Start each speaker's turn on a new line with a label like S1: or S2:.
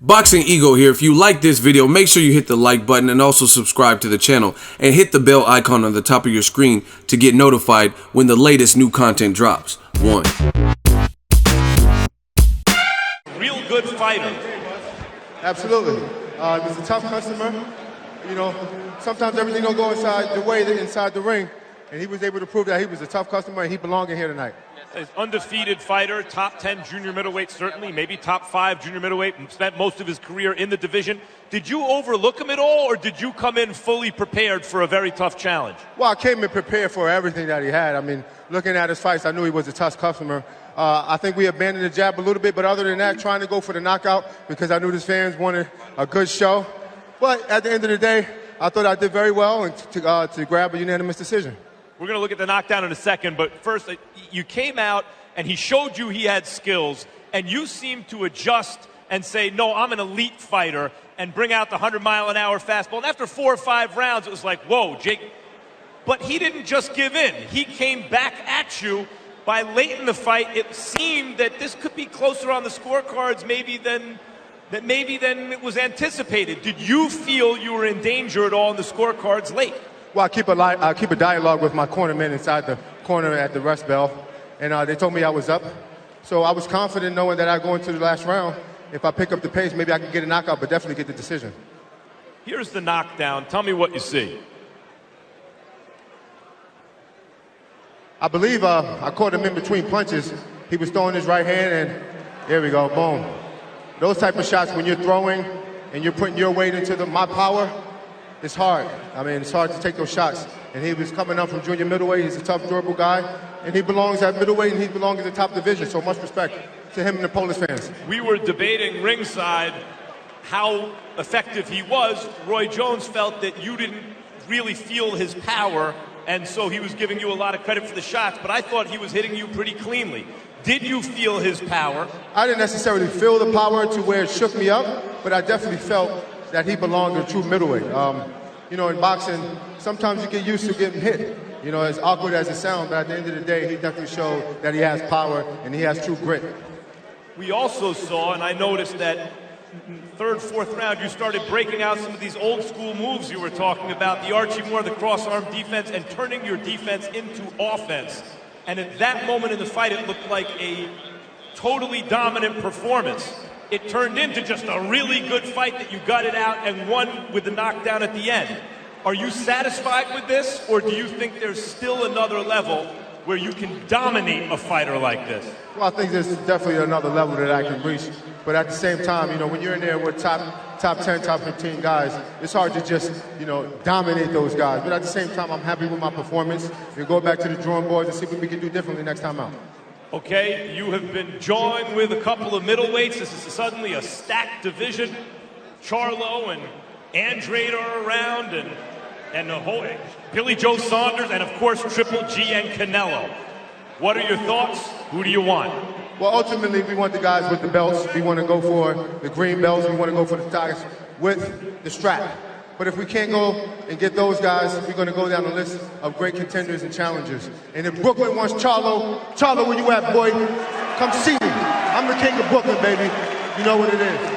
S1: Boxing Ego here. If you like this video, make sure you hit the like button and also subscribe to the channel and hit the bell icon on the top of your screen to get notified when the latest new content drops. Real
S2: good fighter.
S3: Absolutely. He was a tough customer. You know, sometimes everything don't go inside the ring, and he was able to prove that he was a tough customer and he belonged in here tonight.
S2: An undefeated fighter, top 10 junior middleweight, certainly, maybe top 5 junior middleweight, spent most of his career in the division. Did you overlook him at all, or did you come in fully prepared for a very tough challenge?
S3: Well, I came in prepared for everything that he had. I mean, looking at his fights, I knew he was a tough customer. I think we abandoned the jab a little bit, but other than that, trying to go for the knockout because I knew his fans wanted a good show. But at the end of the day, I thought I did very well and to grab a unanimous decision.
S2: We're going to look at the knockdown in a second, but first, you came out and he showed you he had skills, and you seemed to adjust and say, no, I'm an elite fighter, and bring out the 100-mile-an-hour fastball. And after 4 or 5 rounds, it was like, whoa, Jake. But he didn't just give in. He came back at you. By late in the fight, it seemed that this could be closer on the scorecards maybe than it was anticipated. Did you feel you were in danger at all in the scorecards late?
S3: Well, I keep a dialogue with my cornermen inside the corner at the rest bell, and they told me I was up. So I was confident knowing that I go into the last round. If I pick up the pace, maybe I can get a knockout, but definitely get the decision.
S2: Here's the knockdown. Tell me what you see.
S3: I believe I caught him in between punches. He was throwing his right hand, and there we go, boom. Those type of shots, when you're throwing and you're putting your weight into my power, it's hard. I mean, it's hard to take those shots. And he was coming up from junior middleweight. He's a tough, durable guy. And he belongs at middleweight, and he belongs in the top division. So much respect to him and the Polish fans.
S2: We were debating ringside how effective he was. Roy Jones felt that you didn't really feel his power, and so he was giving you a lot of credit for the shots. But I thought he was hitting you pretty cleanly. Did you feel his power?
S3: I didn't necessarily feel the power to where it shook me up, but I definitely felt that he belonged in true middleweight. You know, in boxing, sometimes you get used to getting hit. You know, as awkward as it sounds, but at the end of the day, he definitely showed that he has power and he has true grit.
S2: We also saw, and I noticed that third, fourth round, you started breaking out some of these old school moves you were talking about, the Archie Moore, the cross-arm defense, and turning your defense into offense. And at that moment in the fight, it looked like a totally dominant performance. It turned into just a really good fight that you gutted out and won with the knockdown at the end. Are you satisfied with this, or do you think there's still another level where you can dominate a fighter like this?
S3: Well, I think there's definitely another level that I can reach. But at the same time, you know, when you're in there with top 10, top 15 guys, it's hard to just, you know, dominate those guys. But at the same time, I'm happy with my performance. We'll go back to the drawing boards and see what we can do differently next time out.
S2: Okay, you have been joined with a couple of middleweights. This is suddenly a stacked division. Charlo and Andrade are around, and the whole Billy Joe Saunders, and of course Triple G and Canelo. What are your thoughts? Who do you want?
S3: Well, ultimately, we want the guys with the belts. We want to go for the green belts. We want to go for the tigers with the strap. But if we can't go and get those guys, we're going to go down the list of great contenders and challengers. And if Brooklyn wants Charlo, where you at, boy? Come see me. I'm the king of Brooklyn, baby. You know what it is.